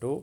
2।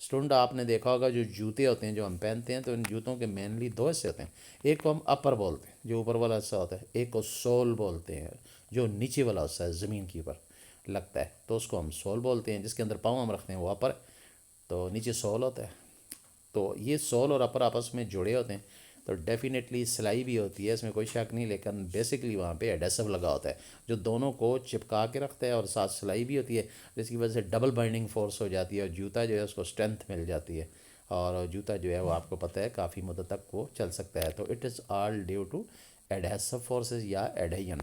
Student آپ نے دیکھا ہوگا جو جوتے ہوتے ہیں جو ہم پہنتے ہیں تو ان جوتوں کے مینلی دو حصے ہوتے ہیں. ایک کو ہم اپر بولتے ہیں جو اوپر والا حصہ ہوتا ہے, ایک کو سول بولتے ہیں جو نیچے والا حصہ ہے زمین کے اوپر لگتا ہے, تو اس کو ہم سول بولتے ہیں. جس کے اندر پاؤں ہم رکھتے ہیں وہ اپر, تو نیچے سول ہوتا ہے. تو یہ سول اور اپر آپس میں جڑے ہوتے ہیں, تو ڈیفینیٹلی سلائی بھی ہوتی ہے, اس میں کوئی شک نہیں, لیکن بیسکلی وہاں پہ ایڈیسو لگا ہوتا ہے جو دونوں کو چپکا کے رکھتا ہے, اور ساتھ سلائی بھی ہوتی ہے, جس کی وجہ سے ڈبل بائنڈنگ فورس ہو جاتی ہے, اور جوتا جو ہے اس کو اسٹرینتھ مل جاتی ہے, اور جوتا جو ہے وہ آپ کو پتہ ہے کافی مدت تک وہ چل سکتا ہے. تو it is all due to adhesive forces یا ایڈہین.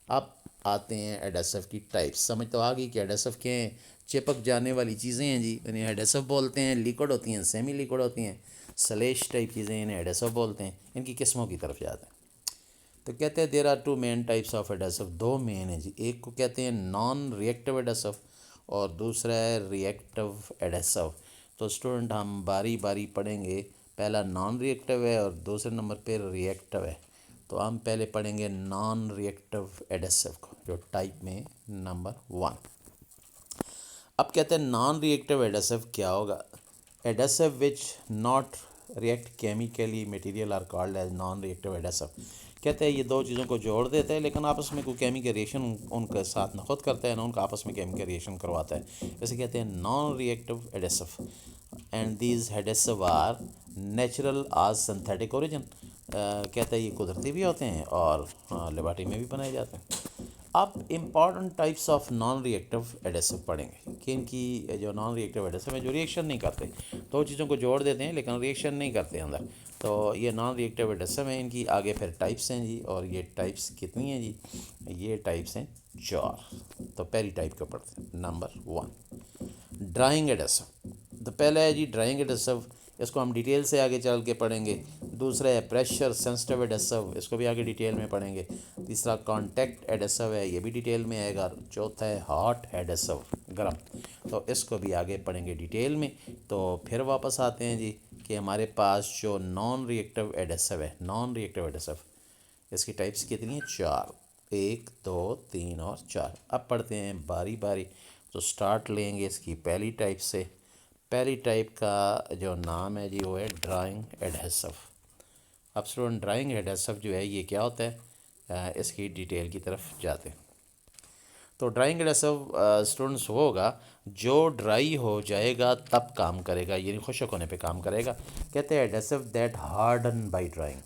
اب آتے ہیں ایڈیسو کی ٹائپس. سمجھ تو آ گئی کہ ایڈیسو کیا ہیں؟ چپک جانے والی چیزیں ہیں جی, انہیں ایڈیسو بولتے ہیں. لیکوڈ ہوتی ہیں, سیمی لیکوڈ ہوتی ہیں, سلیش ٹائپ چیزیں انہیں ایڈیسو بولتے ہیں. ان کی قسموں کی طرف جاتے ہیں تو کہتے ہیں there are two main types of adhesive. دو مین ہیں جی, ایک کو کہتے ہیں نان ریئیکٹیو ایڈیسو اور دوسرا ہے ریئیکٹیو ایڈیسو. تو اسٹوڈنٹ ہم باری باری پڑھیں گے. پہلا نان ریئیکٹیو ہے اور دوسرے نمبر پہ ریئیکٹیو ہے. تو ہم پہلے پڑھیں گے نان ریئیکٹیو ایڈیسو کو جو ٹائپ میں نمبر 1. اب کہتے ہیں نان ریئیکٹیو ایڈیسو کیا ہوگا؟ Adhesive which not react chemically material are called as non reactive adhesive. کہتے ہیں یہ دو چیزوں کو جوڑ دیتے ہیں لیکن آپس میں کوئی کیمیکل ریئیکشن ان کے ساتھ نہ خود کرتا ہے نہ ان کا آپس میں کیمیکل ریئیکشن کرواتا ہے. اسے کہتے ہیں non reactive adhesive. And these adhesive are natural as synthetic origin. کہتے ہیں یہ قدرتی بھی ہوتے ہیں اور لیبارٹری میں بھی بنائے جاتے ہیں. اب important types of non reactive adhesive پڑھیں گے کہ ان کی جو نان ریئیکٹیو ایڈیسو ہے جو ریئیکشن نہیں کرتے, دو چیزوں کو جوڑ دیتے ہیں لیکن ریئیکشن نہیں کرتے اندر. تو یہ نان ریئیکٹیو ایڈیسو ہیں. ان کی آگے پھر ٹائپس ہیں جی, اور یہ ٹائپس کتنی ہیں جی؟ یہ ٹائپس ہیں 4. تو پہلی ٹائپ کو پڑھتے ہیں نمبر 1 ڈرائنگ ایڈیسو. تو پہلا ہے جی ڈرائنگ ایڈیسو, اس کو ہم ڈیٹیل سے آگے چل کے پڑھیں گے. دوسرا ہے پریشر سینسٹیو ایڈیسو, اس کو بھی آگے ڈیٹیل میں پڑھیں گے. تیسرا کانٹیکٹ ایڈیسو ہے, یہ بھی ڈیٹیل میں آئے گا. چوتھا ہے ہاٹ ایڈیسو, گرم, تو اس کو بھی آگے پڑھیں گے ڈیٹیل میں. تو پھر واپس آتے ہیں جی کہ ہمارے پاس جو نان ریئیکٹیو ایڈیسو ہے, نان ریئیکٹیو ایڈیسو اس کی ٹائپس کتنی ہیں؟ 4. 1 2 3 اور 4. اب پڑھتے ہیں باری باری. تو سٹارٹ لیں گے اس کی پہلی ٹائپ سے. پہلی ٹائپ کا جو نام ہے جی وہ ہے ڈرائنگ ایڈہیسو. اب اسٹوڈنٹ ڈرائنگ ایڈہیسو جو ہے یہ کیا ہوتا ہے, اس کی ڈیٹیل کی طرف جاتے ہیں. تو ڈرائنگ ایڈہیسو اسٹوڈنٹس وہ ہوگا جو ڈرائی ہو جائے گا تب کام کرے گا, یعنی خشک ہونے پہ کام کرے گا. کہتے ہیں adhesive that hardened by drawing.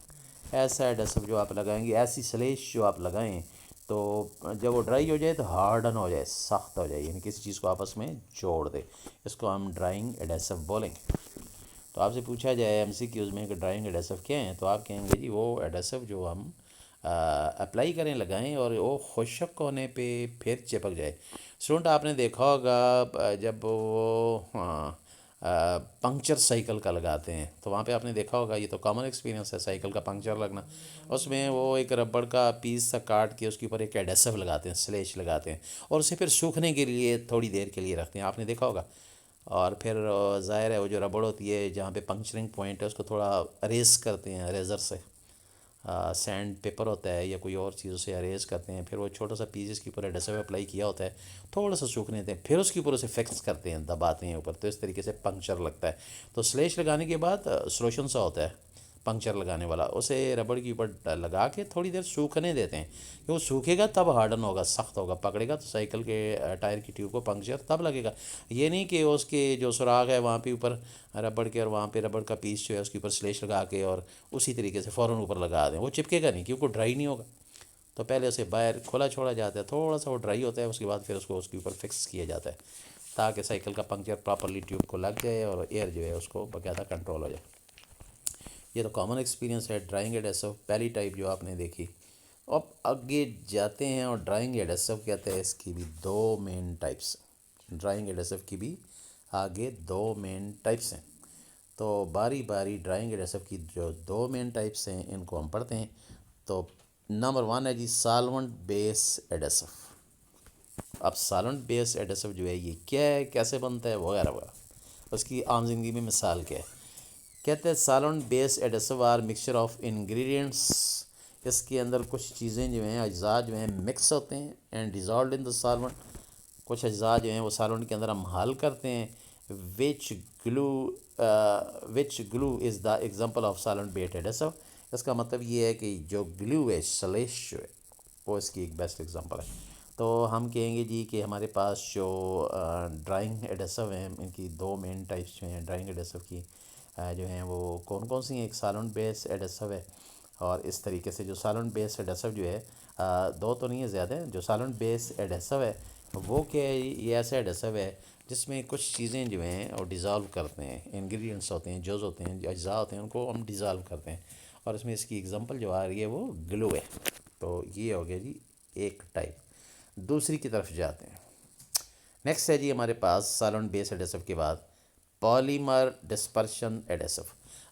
ایسا ایڈہیسو جو آپ لگائیں گے, ایسی سلیش جو آپ لگائیں تو جب وہ ڈرائی ہو جائے تو ہارڈن ہو جائے, سخت ہو جائے, یعنی کسی چیز کو آپس میں جوڑ دے. اس کو ہم ڈرائنگ ایڈہیسو بولیں گے. تو آپ سے پوچھا جائے ایم سی کیوز میں کہ ڈرائنگ ایڈہیسو کیا ہیں, تو آپ کہیں گے جی وہ ایڈہیسو جو ہم اپلائی کریں, لگائیں اور وہ خشک ہونے پہ پھر چپک جائے. اسٹوڈنٹ آپ نے دیکھا ہوگا جب وہ پنکچر سائیکل کا لگاتے ہیں تو وہاں پہ آپ نے دیکھا ہوگا, یہ تو کامن ایکسپیرینس ہے سائیکل کا پنکچر لگنا. اس میں وہ ایک ربڑ کا پیس سا کاٹ کے اس کے اوپر ایک ایڈہیسو لگاتے ہیں, سلیش لگاتے ہیں, اور اسے پھر سوکھنے کے لیے تھوڑی دیر کے لیے رکھتے ہیں. آپ نے دیکھا ہوگا. اور پھر ظاہر ہے وہ جو ربڑ ہوتی ہے جہاں پہ پنکچرنگ پوائنٹ ہے اس کو تھوڑا اریز کرتے ہیں ریزر سے, سینڈ پیپر ہوتا ہے یا کوئی اور چیزوں سے اریز کرتے ہیں. پھر وہ چھوٹا سا پیس اس کے اوپر ایڈہیسو اپلائی کیا ہوتا ہے, تھوڑا سا سوکھنے دیتے ہیں, پھر اس کے اوپر اسے فکس کرتے ہیں, دباتے ہیں اوپر, تو اس طریقے سے پنکچر لگتا ہے. تو سلیش لگانے کے بعد سلوشن سا ہوتا ہے پنکچر لگانے والا, اسے ربڑ کے اوپر لگا کے تھوڑی دیر سوکھنے دیتے ہیں کہ وہ سوکھے گا تب ہارڈن ہوگا, سخت ہوگا, پکڑے گا تو سائیکل کے ٹائر کی ٹیوب کو پنکچر تب لگے گا. یہ نہیں کہ اس کے جو سراغ ہے وہاں پہ اوپر ربڑ کے, اور وہاں پہ ربڑ کا پیس جو ہے اس کے اوپر سلیش لگا کے اور اسی طریقے سے فوراً اوپر لگا دیں, وہ چپکے گا نہیں کیونکہ وہ ڈرائی نہیں ہوگا. تو پہلے اسے باہر کھلا چھوڑا جاتا ہے, تھوڑا سا وہ ڈرائی ہوتا ہے, اس کے بعد پھر اس کو اس کے اوپر فکس کیا جاتا ہے تاکہ سائیکل کا پنکچر پراپرلی ٹیوب کو لگ جائے اور ایئر جو ہے اس کو باقاعدہ کنٹرول ہو جائے. یہ تو کامن ایکسپیرینس ہے ڈرائنگ ایڈہیسو, پہلی ٹائپ جو آپ نے دیکھی. اب آگے جاتے ہیں اور ڈرائنگ ایڈہیسو کہتے ہیں اس کی بھی 2 مین ٹائپس. ڈرائنگ ایڈہیسو کی بھی آگے 2 مین ٹائپس ہیں. تو باری باری ڈرائنگ ایڈہیسو کی جو 2 مین ٹائپس ہیں ان کو ہم پڑھتے ہیں. تو نمبر 1 ہے جی سالونٹ بیس ایڈہیسو. اب سالونٹ بیس ایڈہیسو جو ہے یہ کیا ہے, کیسے بنتا ہے, وغیرہ وغیرہ, اس کی عام زندگی میں مثال کیا ہے. کہتے ہیں سالونٹ بیس adhesive are mixture of ingredients. اس کے اندر کچھ چیزیں جو ہیں, اجزاء جو ہیں مکس ہوتے ہیں اینڈ ڈیزالوڈ ان دا سالونٹ. کچھ اجزاء جو ہیں وہ سالونٹ کے اندر ہم حل کرتے ہیں وچ گلو وچ گلو از دا ایگزامپل آف سالنٹ بیٹ ایڈیسو. اس کا مطلب یہ ہے کہ جو گلو ہے سلیش جو ہے وہ اس کی ایک بیسٹ ایگزامپل ہے. تو ہم کہیں گے جی کہ ہمارے پاس جو ڈرائنگ ایڈیسو ہیں ان کی دو مین ٹائپس جو ہیں ڈرائنگ ایڈیسو کی جو ہیں وہ کون کون سی ہیں. ایک سالنٹ بیس ایڈیسو ہے اور اس طریقے سے جو سالنٹ بیس ایڈیسو جو ہے دو تو نہیں ہے زیادہ. جو سالنٹ بیس ایڈیسو ہے وہ کیا ہے, یہ ایسا ایڈیسو ہے جس میں کچھ چیزیں جو ہیں وہ ڈیزالو کرتے ہیں. انگریڈینٹس ہوتے ہیں, جز ہوتے ہیں, جو اجزاء ہوتے ہیں ان کو ہم ڈیزالو کرتے ہیں اور اس میں اس کی ایگزامپل جو آ رہی ہے وہ گلو ہے. تو یہ ہو گیا جی ایک ٹائپ. دوسری کی طرف جاتے ہیں. نیکسٹ ہے جی ہمارے پاس سالنٹ بیس ایڈیسو کے بعد پالیمر ڈسپرشن ایڈیسو.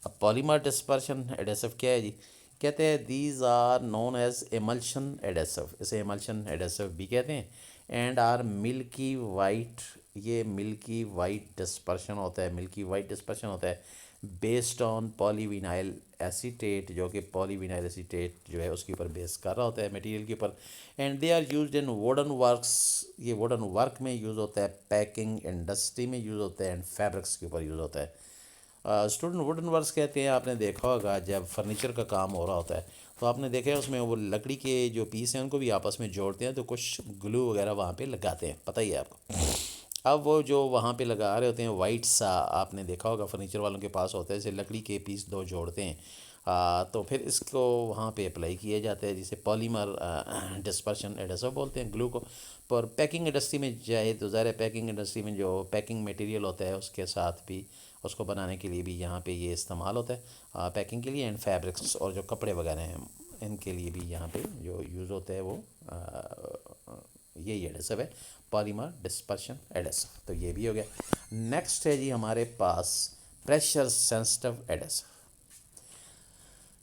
اب پالیمر ڈسپرشن ایڈیسو کیا ہے جی, کہتے ہیں دیز آر نون ایز ایملشن ایڈیسو, اسے ایملشن ایڈیسو بھی کہتے ہیں. اینڈ آر ملکی وائٹ, یہ ملکی وائٹ ڈسپرشن ہوتا ہے, ملکی وائٹ ڈسپرشن ہوتا ہے based on Pali vinyl acetate, جو کہ پالی وینائل ایسیٹیٹ جو ہے اس کے اوپر بیس کر رہا ہوتا ہے مٹیریل کے اوپر. And they are used in wooden works, یہ ووڈن ورک میں یوز ہوتا ہے, پیکنگ انڈسٹری میں یوز ہوتا ہے, اینڈ فیبرکس کے اوپر یوز ہوتا ہے. اسٹوڈنٹ ووڈن ورکس کہتے ہیں, آپ نے دیکھا ہوگا جب فرنیچر کا کام ہو رہا ہوتا ہے تو آپ نے دیکھا ہے اس میں وہ لکڑی کے جو پیس ہیں ان کو بھی آپس میں جوڑتے ہیں تو کچھ گلو وغیرہ وہاں پہ لگاتے ہیں, پتہ ہی ہے آپ کو. اب وہ جو وہاں پہ لگا رہے ہوتے ہیں وائٹ سا, آپ نے دیکھا ہوگا فرنیچر والوں کے پاس ہوتا ہے, جیسے لکڑی کے پیس دو جوڑتے ہیں تو پھر اس کو وہاں پہ اپلائی کیا جاتا ہے, جسے پالیمر ڈسپرشن ایڈیسو بولتے ہیں گلو کو. پر پیکنگ انڈسٹری میں جائے تو ظاہر ہے پیکنگ انڈسٹری میں جو پیکنگ میٹیریل ہوتا ہے اس کے ساتھ بھی اس کو بنانے کے لیے بھی یہاں پہ یہ استعمال ہوتا ہے پیکنگ کے لیے. اینڈ فیبرکس اور جو کپڑے وغیرہ ہیں ان کے لیے بھی یہاں پہ جو یوز ہوتا ہے وہ یہی ایڈیسو ہے, پالیمر ڈسپرشن ایڈیسو. تو یہ بھی ہو گیا. نیکسٹ ہے جی ہمارے پاس پریشر سینسٹیو ایڈیسو.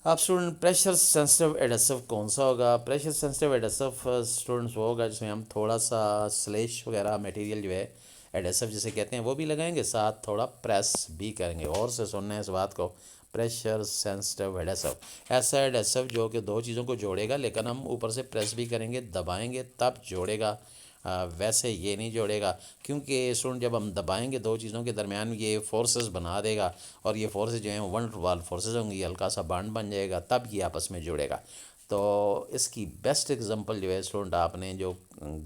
اب اسٹوڈنٹ پریشر سینسٹیو ایڈیسو کون سا ہوگا؟ پریشر سینسٹیو ایڈیسو اسٹوڈنٹس وہ ہوگا جس میں ہم تھوڑا سا سلیش وغیرہ میٹیریل جو ہے ایڈیسو جسے کہتے ہیں وہ بھی لگائیں گے, ساتھ تھوڑا پریس بھی کریں گے. اور سے سننا ہے اس بات کو, پریشر سینسٹیو ایڈیسو ایسا ایڈیسو جو کہ دو چیزوں کو جوڑے گا لیکن ہم اوپر سے پریس بھی کریں گے, دبائیں گے تب جوڑے گا, ویسے یہ نہیں جوڑے گا. کیونکہ اسٹوڈنٹ جب ہم دبائیں گے دو چیزوں کے درمیان یہ فورسز بنا دے گا اور یہ فورسز جو ہیں ون وال فورسز ہوں گی, ہلکا سا بانڈ بن جائے گا تب یہ آپس میں جوڑے گا. تو اس کی بیسٹ ایگزامپل جو ہے اسٹوڈنٹ آپ نے جو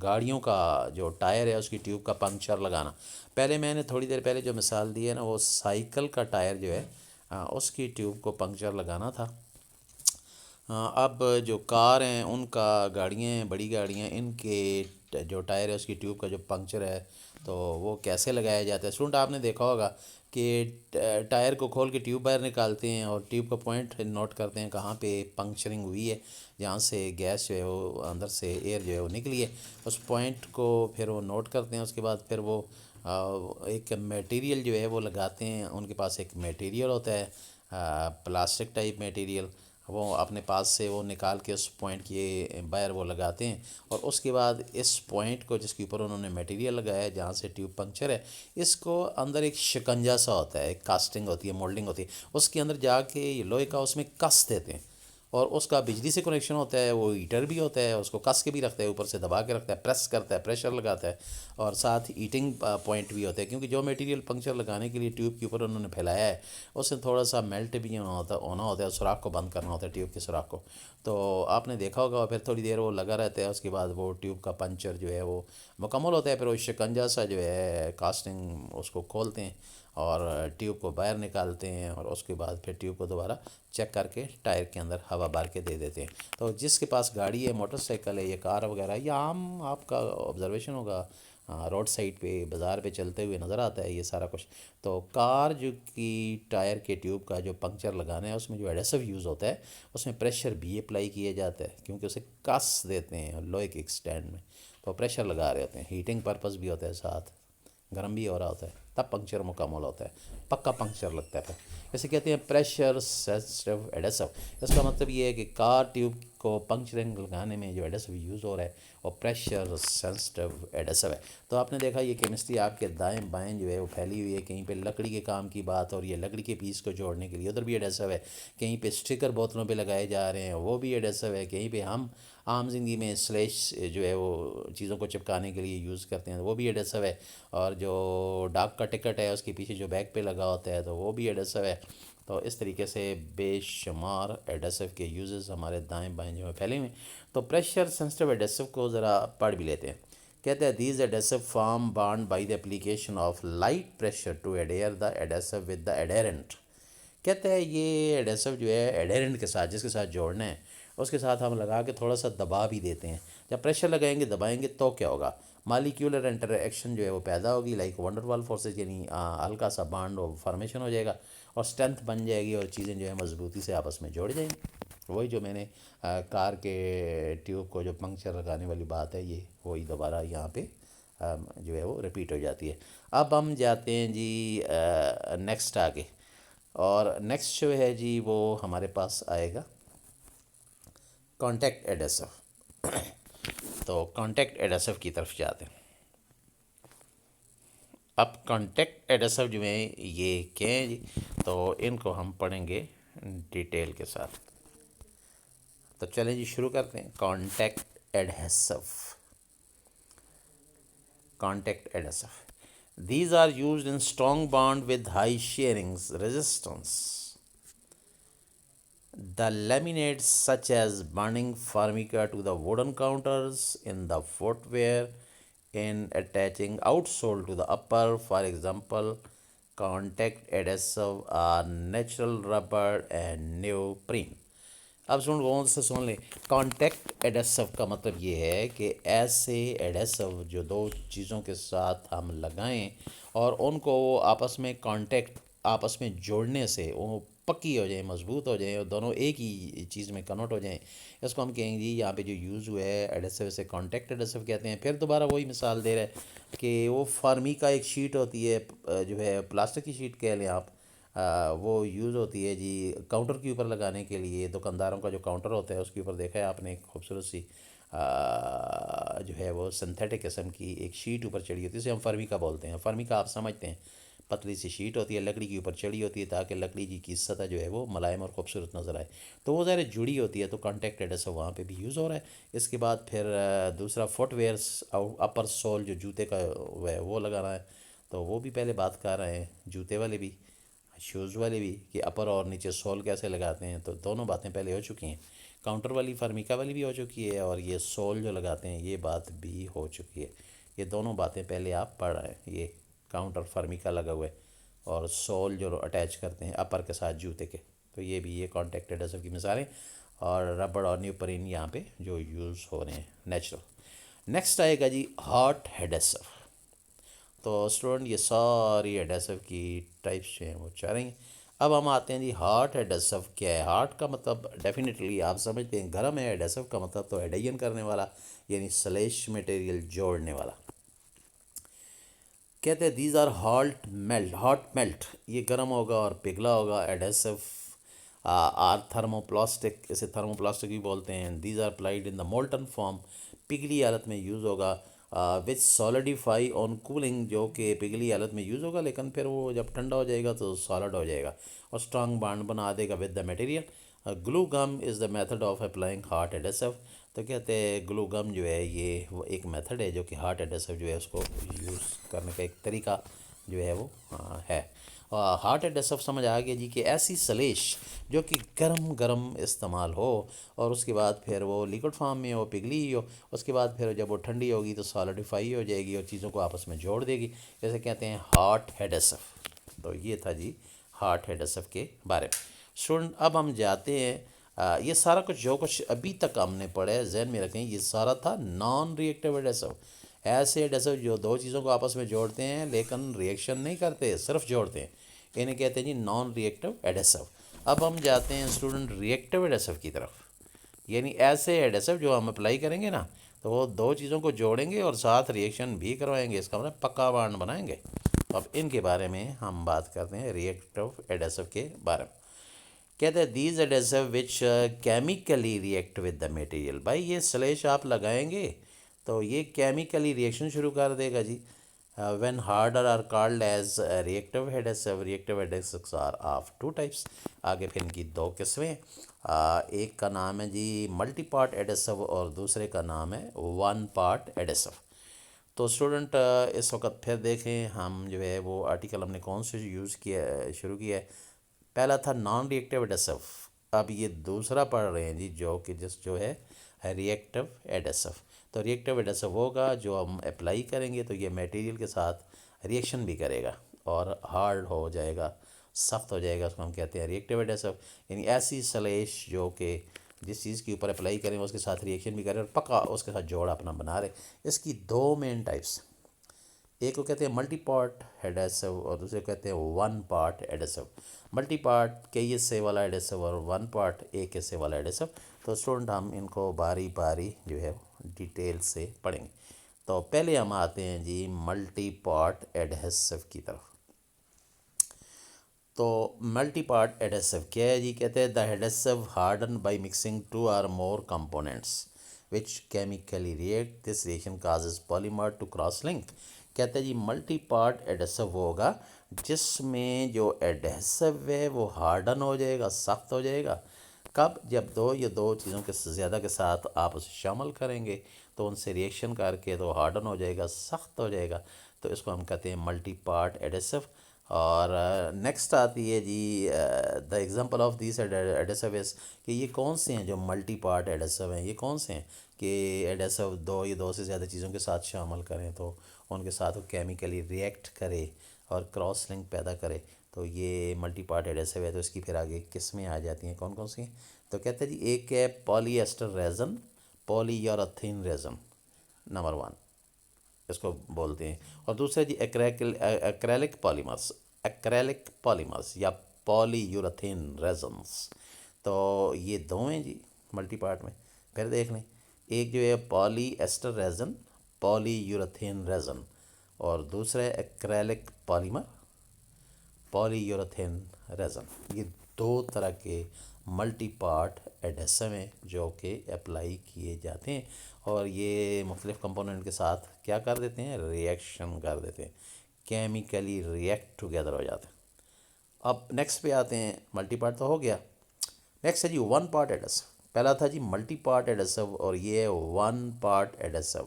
گاڑیوں کا جو ٹائر ہے اس کی ٹیوب کا پنکچر لگانا, پہلے میں نے تھوڑی دیر پہلے جو مثال دی ہے نا وہ سائیکل کا ٹائر جو ہے اس کی ٹیوب کو پنکچر لگانا تھا. اب جو کار ہیں ان کا, گاڑیاں ہیں بڑی گاڑیاں, ان کے جو ٹائر ہے اس کی ٹیوب کا جو پنکچر ہے تو وہ کیسے لگایا جاتا ہے. اسٹوڈنٹ آپ نے دیکھا ہوگا کہ ٹائر کو کھول کے ٹیوب باہر نکالتے ہیں اور ٹیوب کا پوائنٹ نوٹ کرتے ہیں کہاں پہ پنکچرنگ ہوئی ہے, جہاں سے گیس جو ہے وہ اندر سے ایئر جو ہے وہ نکلی ہے, اس پوائنٹ کو پھر وہ نوٹ کرتے ہیں. اس کے بعد پھر وہ ایک میٹیریل جو ہے وہ لگاتے ہیں, ان کے پاس ایک میٹیریل ہوتا ہے پلاسٹک ٹائپ میٹیریل, وہ اپنے پاس سے وہ نکال کے اس پوائنٹ کے باہر وہ لگاتے ہیں. اور اس کے بعد اس پوائنٹ کو جس کے اوپر انہوں نے میٹیریل لگایا ہے جہاں سے ٹیوب پنکچر ہے, اس کو اندر ایک شکنجا سا ہوتا ہے, ایک کاسٹنگ ہوتی ہے, مولڈنگ ہوتی ہے, اس کے اندر جا کے یہ لوہے کا اس میں کس دیتے ہیں. اور اس کا بجلی سے کنیکشن ہوتا ہے, وہ ہیٹر بھی ہوتا ہے, اس کو کس کے بھی رکھتا ہے, اوپر سے دبا کے رکھتا ہے, پریس کرتا ہے, پریشر لگاتا ہے, اور ساتھ ہیٹنگ پوائنٹ بھی ہوتا ہے. کیونکہ جو میٹیریل پنکچر لگانے کے لیے ٹیوب کے اوپر انہوں نے پھیلایا ہے اس میں تھوڑا سا میلٹ بھی ہونا ہوتا ہے, سوراخ کو بند کرنا ہوتا ہے ٹیوب کے سوراخ کو. تو آپ نے دیکھا ہوگا پھر تھوڑی دیر وہ لگا رہتا ہے, اس کے بعد وہ ٹیوب کا پنچر جو ہے وہ مکمل ہوتا ہے. پھر وہ شکنجا سا جو ہے کاسٹنگ اس کو کھولتے ہیں اور ٹیوب کو باہر نکالتے ہیں, اور اس کے بعد پھر ٹیوب کو دوبارہ چیک کر کے ٹائر کے اندر ہوا بھر کے دے دیتے ہیں. تو جس کے پاس گاڑی ہے, موٹر سائیکل ہے یا کار وغیرہ, یا عام آپ کا آبزرویشن ہوگا روڈ سائڈ پہ بازار پہ چلتے ہوئے نظر آتا ہے یہ سارا کچھ. تو کار جو کی ٹائر کے ٹیوب کا جو پنکچر لگانا ہے اس میں جو ایڈیسو یوز ہوتا ہے اس میں پریشر بھی اپلائی کیا جاتا ہے, کیونکہ اسے کس دیتے ہیں لوہے کے ایک سٹینڈ میں, تو پریشر لگا رہے ہوتے ہیں, ہیٹنگ پرپز بھی ہوتا ہے, ساتھ گرم بھی ہو رہا ہوتا ہے, تب پنکچر مکمل ہوتا ہے, پکا پنکچر لگتا ہے. پھر اسے کہتے ہیں پریشر سینسٹیو ایڈیسو. اس کا مطلب یہ ہے کہ کار ٹیوب کو پنکچرنگ لگانے میں جو ایڈیسو یوز ہو رہا ہے اور پریشر سینسٹیو ایڈیسو ہے. تو آپ نے دیکھا یہ کیمسٹری آپ کے دائیں بائیں جو ہے وہ پھیلی ہوئی ہے. کہیں پہ لکڑی کے کام کی بات اور یہ لکڑی کے پیس کو جوڑنے کے لیے ادھر بھی ایڈیسو ہے. کہیں پہ اسٹیکر بوتلوں پہ لگائے جا رہے ہیں وہ بھی ایڈیسو ہے. کہیں پہ ہم عام زندگی میں سلیش جو ہے وہ چیزوں کو چپکانے کے لیے یوز کرتے ہیں وہ بھی ایڈیسو ہے. اور جو ڈاک کا ٹکٹ ہے اس کے پیچھے جو بیک پہ لگا ہوتا ہے تو وہ بھی ایڈیسو ہے. تو اس طریقے سے بے شمار ایڈیسو کے یوزز ہمارے دائیں بائیں جو ہیں پھیلے ہوئے ہیں. تو پریشر سینسٹیو ایڈیسو کو ذرا پڑھ بھی لیتے ہیں. کہتے ہیں these adhesive form bond by the application of light pressure to adhere the adhesive with the adherent. کہتے ہیں یہ ایڈیسو جو ہے ایڈیرنٹ کے ساتھ جس کے ساتھ جوڑنا ہے اس کے ساتھ ہم لگا کے تھوڑا سا دبا بھی دیتے ہیں. جب پریشر لگائیں گے دبائیں گے تو کیا ہوگا مالیکیولر انٹر ایکشن جو ہے وہ پیدا ہوگی لائک ونڈر وال فورسز یعنی ہلکا سا بانڈ اور فارمیشن ہو جائے گا اور اسٹرینتھ بن جائے گی اور چیزیں جو ہے مضبوطی سے آپس میں جوڑ جائیں گی. وہی جو میں نے کار کے ٹیوب کو جو پنکچر لگانے والی بات ہے یہ وہی دوبارہ یہاں پہ جو ہے وہ ریپیٹ ہو جاتی ہے. اب ہم جاتے ہیں جی نیکسٹ آگے اور نیکسٹ جو ہے جی وہ ہمارے پاس آئے گا کانٹیکٹ ایڈیسو. تو کانٹیکٹ ایڈیسو کی طرف جاتے ہیں. اب کانٹیکٹ ایڈیسو جو ہیں یہ کیا ہیں جی تو ان کو ہم پڑھیں گے ڈیٹیل کے ساتھ. تو چلیں جی شروع کرتے ہیں. Contact ایڈیسو. Contact adhesive. These are used in strong bond with high shearing resistance. The laminates such as burning formica to the wooden counters in the footwear in attaching outsole to the upper. For example, contact adhesive are natural rubber and neoprene. اب غور سے سن لیں. Contact ایڈیسو کا مطلب یہ ہے کہ ایسے ایڈیسو جو دو چیزوں کے ساتھ ہم لگائیں اور ان کو آپس میں کانٹیکٹ آپس میں جوڑنے سے وہ پکی ہو جائیں مضبوط ہو جائیں اور دونوں ایک ہی چیز میں کنورٹ ہو جائیں. اس کو ہم کہیں گے یہاں پہ جو یوز ہوا ہے ایڈیسو سے کانٹیکٹ ایڈیسو کہتے ہیں. پھر دوبارہ وہی مثال دے رہا ہے کہ وہ فارمی کا ایک شیٹ ہوتی ہے جو ہے پلاسٹک کی شیٹ کہہ لیں آپ وہ یوز ہوتی ہے جی کاؤنٹر کے اوپر لگانے کے لیے. دکانداروں کا جو کاؤنٹر ہوتا ہے اس کے اوپر دیکھا ہے آپ نے ایک خوبصورت سی جو ہے وہ سنتھیٹک قسم کی ایک شیٹ اوپر چڑھی ہوتی ہے اسے ہم فرمیکا بولتے ہیں. فرمیکا آپ سمجھتے ہیں پتلی سی شیٹ ہوتی ہے لکڑی کے اوپر چڑھی ہوتی ہے تاکہ لکڑی جی کی سطح جو ہے وہ ملائم اور خوبصورت نظر آئے. تو وہ ظاہر جڑی ہوتی ہے تو کانٹیکٹ ایڈیسو وہاں پہ بھی یوز ہو رہا ہے. اس کے بعد پھر دوسرا فٹ ویئرس اپر سول جو جوتے کا ہے وہ لگانا ہے تو وہ بھی پہلے بات کر رہے ہیں. جوتے والے بھی شوز والے بھی کہ اپر اور نیچے سول کیسے لگاتے ہیں تو دونوں باتیں پہلے ہو چکی ہیں. کاؤنٹر والی فرمیکا والی بھی ہو چکی ہے اور یہ سول جو لگاتے ہیں یہ بات بھی ہو چکی ہے. یہ دونوں باتیں پہلے آپ پڑھ رہے ہیں. یہ کاؤنٹر فرمیکا لگا ہوا ہے اور سول جو اٹیچ کرتے ہیں اپر کے ساتھ جوتے کے تو یہ بھی یہ کانٹیکٹ ایڈیسو کی مثالیں اور ربڑ اور نیوپرین یہاں پہ جو یوز ہو رہے ہیں نیچرل. نیکسٹ آئے گا جی ہارٹ ایڈیسو. تو اسٹوڈنٹ یہ ساری ایڈیسو کی ٹائپس جو ہیں وہ چاہ رہی ہیں. اب ہم آتے ہیں جی ہارٹ ایڈیسو کیا ہے. ہارٹ کا مطلب ڈیفینیٹلی آپ سمجھتے ہیں گرم ہے. ایڈیسو کا مطلب تو ایڈیین کرنے والا یعنی سلیش مٹیریل جوڑنے والا. کہتے ہیں دیز آر ہاٹ میلٹ یہ گرم ہوگا اور پگھلا ہوگا. ایڈیسو آر تھرمو پلاسٹک اسے تھرمو پلاسٹک بھی بولتے ہیں. These are applied in the molten form پگھلی حالت میں یوز ہوگا. وچ سالڈیفائی آن کولنگ جو کہ پگھلی حالت میں یوز ہوگا لیکن پھر وہ جب ٹھنڈا ہو جائے گا تو سالڈ ہو جائے گا اور اسٹرانگ بانڈ بنا دے گا with the material. Glue gum is the method of applying hot adhesive. تو کہتے ہیں گلو گم جو ہے یہ وہ ایک میتھڈ ہے جو کہ ہارٹ ایڈیسو جو ہے اس کو یوز کرنے کا ایک طریقہ جو ہے وہ ہے. ہارٹ ایڈیسو سمجھ آ گیا جی کہ ایسی سلیش جو کہ گرم استعمال ہو اور اس کے بعد پھر وہ لیکوڈ فارم میں ہو پگھلی ہو اس کے بعد پھر جب وہ ٹھنڈی ہوگی تو سالڈیفائی ہو جائے گی اور چیزوں کو آپس میں جوڑ دے گی. جیسے کہتے ہیں ہارٹ ایڈیسو. تو یہ تھا جی ہارٹ ایڈیسو کے بارے میں. اسٹوڈنٹ اب ہم جاتے ہیں یہ سارا کچھ جو کچھ ابھی تک ہم نے پڑھا ہے ذہن میں رکھیں یہ سارا تھا نان ری ایکٹیو ایڈیسو. ایسے ایڈیسو جو دو چیزوں کو آپس میں جوڑتے ہیں لیکن ری ایکشن نہیں کرتے صرف جوڑتے ہیں انہیں کہتے ہیں جی نان ری ایکٹیو ایڈیسو. اب ہم جاتے ہیں اسٹوڈنٹ ری ایکٹیو ایڈیسو کی طرف. یعنی ایسے ایڈیسو جو ہم اپلائی کریں گے نا تو وہ دو چیزوں کو جوڑیں گے اور ساتھ ری ایکشن بھی کروائیں گے. اس کا مطلب پکا بانڈ بنائیں گے. اب ان کے بارے میں ہم بات کرتے ہیں ری ایکٹیو ایڈیسو کے بارے میں. کہتے ہیں these adhesive which chemically react with the material. بھائی یہ سلیش آپ لگائیں گے تو یہ کیمیکلی ریئیکشن شروع کر دے گا جی. When harder are called as reactive adhesive. Reactive adhesives are of two types. آگے پھر ان کی دو قسمیں. ایک کا نام ہے جی ملٹی پارٹ ایڈیسو اور دوسرے کا نام ہے ون پارٹ ایڈیسو. تو اسٹوڈنٹ اس وقت پھر دیکھیں ہم جو ہے وہ آرٹیکل ہم نے کون سے یوز کیا شروع کیا ہے. پہلا تھا نان ریئیکٹیو ایڈیسو. اب یہ دوسرا پڑھ رہے ہیں جی جو ہے ریئیکٹیو ایڈیسو. تو ریئیکٹیو ایڈیسو ہوگا جو ہم اپلائی کریں گے تو یہ میٹیریل کے ساتھ ریئیکشن بھی کرے گا اور ہارڈ ہو جائے گا، سخت ہو جائے گا. اس کو ہم کہتے ہیں ریئیکٹیو ایڈیسو. یعنی ایسی سلیش جو کہ جس چیز کے اوپر اپلائی کریں اس کے ساتھ ریئیکشن بھی کرے اور پکا اس کے ساتھ جوڑ اپنا بنا رہے. اس کی دو مین ٹائپس، ایک کو کہتے ہیں ملٹی پارٹ ایڈیسو اور دوسرے کو کہتے ہیں ون پارٹ ایڈیسو. ملٹی پارٹ کئی حصے والا ایڈیسو اور ون پارٹ ایک حصے والا ایڈیسو. تو اسٹوڈنٹ ہم ان کو باری باری جو ہے ڈیٹیل سے پڑھیں گے. تو پہلے ہم آتے ہیں جی ملٹی پارٹ ایڈیسو کی طرف. تو ملٹی پارٹ ایڈیسو کیا ہے جی؟ کہتے ہیں the adhesive harden by mixing two or more components which chemically react. This reaction causes polymer to cross link. کہتے ہیں جی ملٹی پارٹ ایڈیسو ہوگا جس میں جو ایڈیسو ہے وہ ہارڈن ہو جائے گا، سخت ہو جائے گا. کب؟ جب یہ دو چیزوں کے زیادہ کے ساتھ آپ اسے شامل کریں گے تو ان سے ریئیکشن کر کے تو ہارڈن ہو جائے گا، سخت ہو جائے گا. تو اس کو ہم کہتے ہیں ملٹی پارٹ ایڈیسو. اور نیکسٹ آتی ہے جی دا ایگزامپل آف دیس ایڈیسو از کہ یہ کون سے ہیں جو ملٹی پارٹ ایڈیسو ہیں. یہ کون سے ہیں کہ ایڈیسو دو سے زیادہ چیزوں کے ساتھ شامل کریں تو ان کے ساتھ وہ کیمیکلی ریئیکٹ کرے اور کراس لنک پیدا کرے. تو یہ ملٹی پارٹ ایڈیسو ہے. تو اس کی پھر آگے قسمیں آ جاتی ہیں کون کون سی ہیں. تو کہتے ہیں جی ایک ہے پولی ایسٹر ریزن، پولی یوریتھین ریزن نمبر 1 اس کو بولتے ہیں. اور دوسرا جی ایکریلک پالیمرس، ایکریلک پالیمرس یا پولی یوریتھین ریزنس. تو یہ دو ہیں جی ملٹی پارٹ میں. پھر دیکھ لیں ایک جو ہے پولی ایسٹر ریزن، پولی یوریتھین ریزن، اور دوسرا ہے ایکریلک پالیمر، پولی یوریتھین ریزن. یہ دو طرح کے ملٹی پارٹ ایڈیسو ہیں جو کہ اپلائی کیے جاتے ہیں اور یہ مختلف کمپوننٹ کے ساتھ کیا کر دیتے ہیں؟ ریئیکشن کر دیتے ہیں، کیمیکلی ریئیکٹ ٹوگیدر ہو جاتے ہیں. اب نیکسٹ پہ آتے ہیں. ملٹی پارٹ تو ہو گیا. نیکسٹ ہے جی ون پارٹ ایڈیسو. پہلا تھا جی ملٹی پارٹ ایڈیسو اور یہ ہے ون پارٹ ایڈیسو.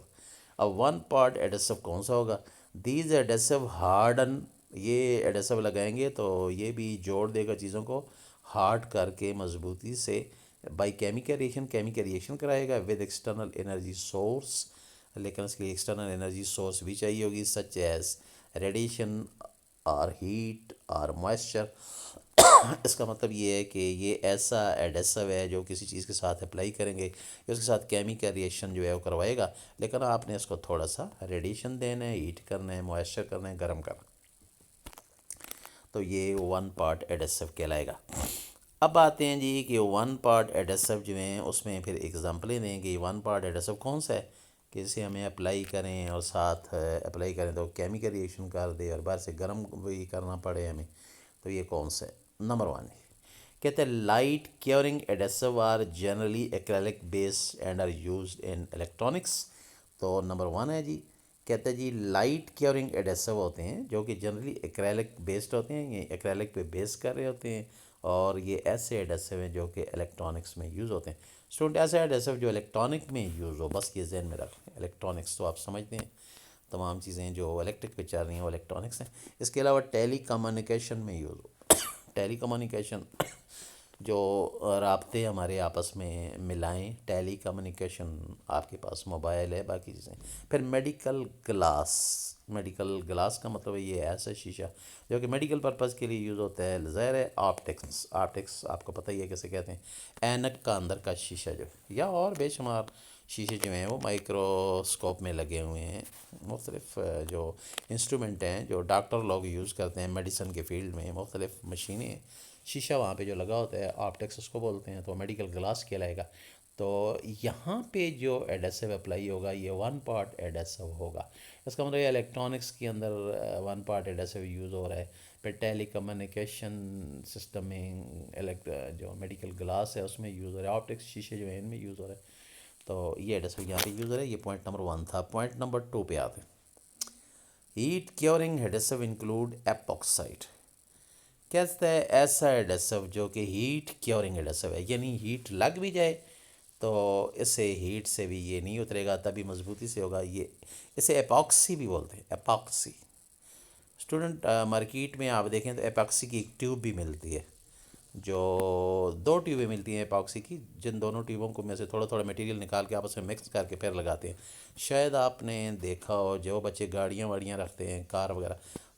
اب ون پارٹ ایڈیسو کون سا ہوگا؟ These adhesive harden. یہ ایڈیسو لگائیں گے تو یہ بھی جوڑ دے گا چیزوں کو ہارڈ کر کے مضبوطی سے by chemical reaction. Chemical reaction کرائے گا ود ایکسٹرنل انرجی سورس. لیکن اس کے لیے ایکسٹرنل انرجی سورس بھی چاہیے ہوگی سچ ایز ریڈیشن اور ہیٹ اور موئسچر. اس کا مطلب یہ ہے کہ یہ ایسا ایڈیسو ہے جو کسی چیز کے ساتھ اپلائی کریں گے اس کے ساتھ کیمیکل ریئیکشن جو ہے وہ کروائے گا، لیکن آپ نے اس کو تھوڑا سا ریڈیشن دینا ہے، ہیٹ کرنا ہے، موئسچر کرنا ہے، گرم کرنا. تو یہ ون پارٹ ایڈیسو کہلائے گا. اب آتے ہیں جی کہ ون پارٹ ایڈیسو جو ہیں اس میں پھر اگزامپلیں دیں کہ ون پارٹ ایڈیسو کون سا ہے کہ اسے ہمیں اپلائی کریں اور ساتھ اپلائی کریں تو کیمیکل ریئیکشن کر دے اور باہر سے گرم بھی کرنا پڑے ہمیں. تو یہ کون سا ہے؟ نمبر 1 کہتے ہیں light curing adhesive are generally acrylic base and are used in electronics. تو نمبر 1 ہے جی کہتے ہیں جی لائٹ کیورنگ ایڈیسو ہوتے ہیں جو کہ جنرلی ایکریلک بیسڈ ہوتے ہیں، یہ ایکریلک پہ بیس کر رہے ہوتے ہیں اور یہ ایسے ایڈیسو ہیں جو کہ الیکٹرانکس میں یوز ہوتے ہیں. اسٹوڈنٹ ایسے ایڈیسو جو الیکٹرانک میں یوز ہو، بس یہ ذہن میں رکھیں. الیکٹرانکس تو آپ سمجھتے ہیں تمام چیزیں جو الیکٹرک پہ چل رہی ہیں وہ الیکٹرانکس ہیں. اس کے علاوہ ٹیلی کمیونیکیشن میں یوز ہو. ٹیلی کمیونیکیشن جو رابطے ہمارے آپس میں ملائیں، ٹیلی کمیونیکیشن. آپ کے پاس موبائل ہے، باقی چیزیں. پھر میڈیکل گلاس. میڈیکل گلاس کا مطلب یہ ایسا شیشہ جو کہ میڈیکل پرپز کے لیے یوز ہوتا ہے. ظاہر ہے آپٹکس. آپٹکس آپ کو پتہ ہی ہے کیسے کہتے ہیں، اینک کا اندر کا شیشہ جو یا اور بے شمار شیشے جو ہیں وہ مائکروسکوپ میں لگے ہوئے ہیں. مختلف جو انسٹرومنٹ ہیں جو ڈاکٹر لوگ یوز کرتے ہیں میڈیسن کے فیلڈ میں، مختلف مشینیں، شیشہ وہاں پہ جو لگا ہوتا ہے آپٹکس اس کو بولتے ہیں. تو میڈیکل گلاس کہلائے گا. تو یہاں پہ جو ایڈیسو اپلائی ہوگا یہ 1 پارٹ ایڈیسو ہوگا. اس کا مطلب یہ الیکٹرانکس کے اندر 1 پارٹ ایڈیسو یوز ہو رہا ہے. پھر ٹیلی کمیونیکیشن سسٹم میں جو میڈیکل گلاس ہے اس میں یوز ہو رہا ہے. آپٹکس شیشے جو ہیں ان میں یوز ہو رہا ہے. تو یہ ایڈیسو یہاں پہ یوز ہو رہا ہے. یہ پوائنٹ نمبر 1 تھا. پوائنٹ نمبر 2 پہ آتے ہیں. Heat curing adhesive include epoxide. کہتا ہے ایسا ایڈیسو جو کہ ہیٹ کیورنگ ایڈیسو ہے، یعنی ہیٹ لگ بھی جائے تو اسے ہیٹ سے بھی یہ نہیں اترے گا، تبھی مضبوطی سے ہوگا. یہ اسے ایپاکسی بھی بولتے ہیں. ایپاکسی اسٹوڈنٹ مارکیٹ میں آپ دیکھیں تو ایپاکسی کی ایک ٹیوب بھی ملتی ہے، جو 2 ٹیوبیں ملتی ہیں ایپاکسی کی، جن دونوں ٹیوبوں کو میں سے تھوڑا تھوڑا مٹیریل نکال کے آپس میں مکس کر کے پھر لگاتے ہیں. شاید آپ نے دیکھا ہو جو بچے گاڑیاں واڑیاں رکھتے ہیں، کار وغیرہ،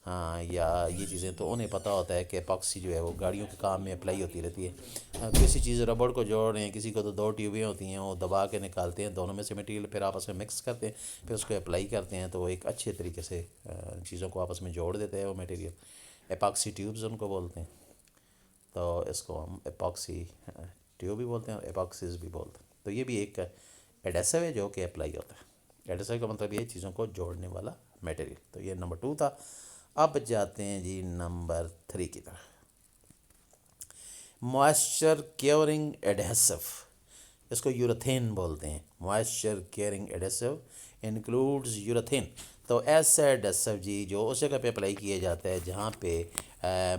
ہاں، یا یہ چیزیں، تو انہیں پتہ ہوتا ہے کہ ایپاکسی جو ہے وہ گاڑیوں کے کام میں اپلائی ہوتی رہتی ہے. کسی چیز ربڑ کو جوڑ رہے ہیں، کسی کو تو 2 ٹیوبیں ہوتی ہیں، وہ دبا کے نکالتے ہیں دونوں میں سے مٹیریل، پھر آپس میں مکس کرتے ہیں، پھر اس کو اپلائی کرتے ہیں، تو وہ ایک اچھے طریقے سے چیزوں کو آپس میں جوڑ دیتے ہیں وہ مٹیریل. ایپاکسی ٹیوبز ان کو بولتے ہیں. تو اس کو ہم ایپاکسی ٹیوب بھی بولتے ہیں اور ایپاکسیز بھی بولتے ہیں. تو یہ بھی ایک ایڈیسو ہے جو کہ اپلائی ہوتا ہے. ایڈیسو کا مطلب یہ چیزوں کو جوڑنے والا میٹیریل. تو یہ نمبر 2 تھا. اب جاتے ہیں جی نمبر 3 کی طرف. موائسچر کیورنگ ایڈیسو، اس کو یوریتھین بولتے ہیں. Moisture curing adhesive includes urethane. تو ایسا ایڈیسو جی جو اس جگہ پہ اپلائی کیا جاتا ہے جہاں پہ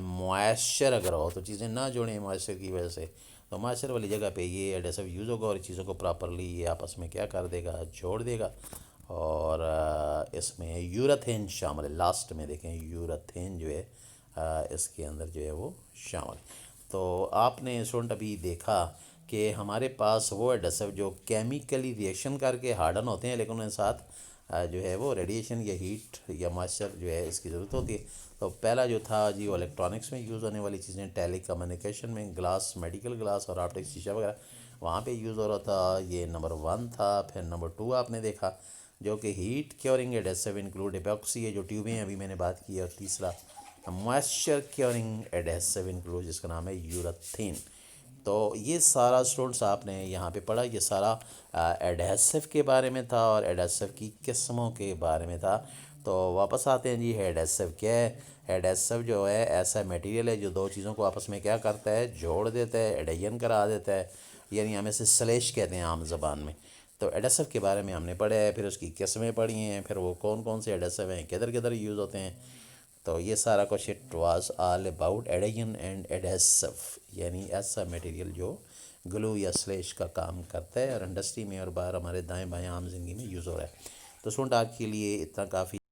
موائسچر اگر ہو تو چیزیں نہ جوڑیں موائسچر کی وجہ سے. تو موائسچر والی جگہ پہ یہ ایڈیسو یوز ہوگا اور چیزوں کو پراپرلی یہ آپس میں کیا کر دے گا، جوڑ دے گا. اور اس میں یوریتھین شامل ہے. لاسٹ میں دیکھیں یوریتھین جو ہے اس کے اندر جو ہے وہ شامل ہے. تو آپ نے اسٹوڈنٹ ابھی دیکھا کہ ہمارے پاس وہ ایڈیسو جو کیمیکلی ریئیکشن کر کے ہارڈن ہوتے ہیں، لیکن ان کے ساتھ جو ہے وہ ریڈیشن یا ہیٹ یا موائسچر جو ہے اس کی ضرورت ہوتی ہے. تو پہلا جو تھا جی وہ الیکٹرانکس میں یوز ہونے والی چیزیں، ٹیلی کمیونیکیشن میں گلاس، میڈیکل گلاس اور آپٹکس شیشہ وغیرہ، وہاں پہ یوز ہو رہا تھا. یہ نمبر 1 تھا. پھر نمبر 2 آپ نے دیکھا جو کہ ہیٹ کیورنگ ایڈیسو انکلوڈ ایپاکسی ہے، جو ٹیوبیں ہیں ابھی میں نے بات کی. اور تیسرا موائسچر کیورنگ ایڈیسو انکلوڈ، جس کا نام ہے یوریتھین. تو یہ سارا اسٹوڈنٹس آپ نے یہاں پہ پڑھا، یہ سارا ایڈیسو کے بارے میں تھا اور ایڈیسو کی قسموں کے بارے میں تھا. تو واپس آتے ہیں جی. ایڈیسو کیا ہے؟ ایڈیسو جو ہے ایسا میٹیریل ہے جو 2 چیزوں کو آپس میں کیا کرتا ہے، جوڑ دیتا ہے، ایڈیشن کرا دیتا ہے، یعنی ہم اسے سلیش کہتے ہیں عام زبان میں. تو ایڈیسو کے بارے میں ہم نے پڑھا ہے، پھر اس کی قسمیں پڑھی ہیں، پھر وہ کون کون سے ایڈیسو ہیں، کدھر کدھر یوز ہوتے ہیں. تو یہ سارا کچھ it was all about adhesion and adhesive, یعنی ایسا میٹیریل جو گلو یا سلیش کا کام کرتا ہے اور انڈسٹری میں اور باہر ہمارے دائیں بائیں عام زندگی میں یوز ہو رہا ہے. تو سنٹ آج کے لیے اتنا کافی.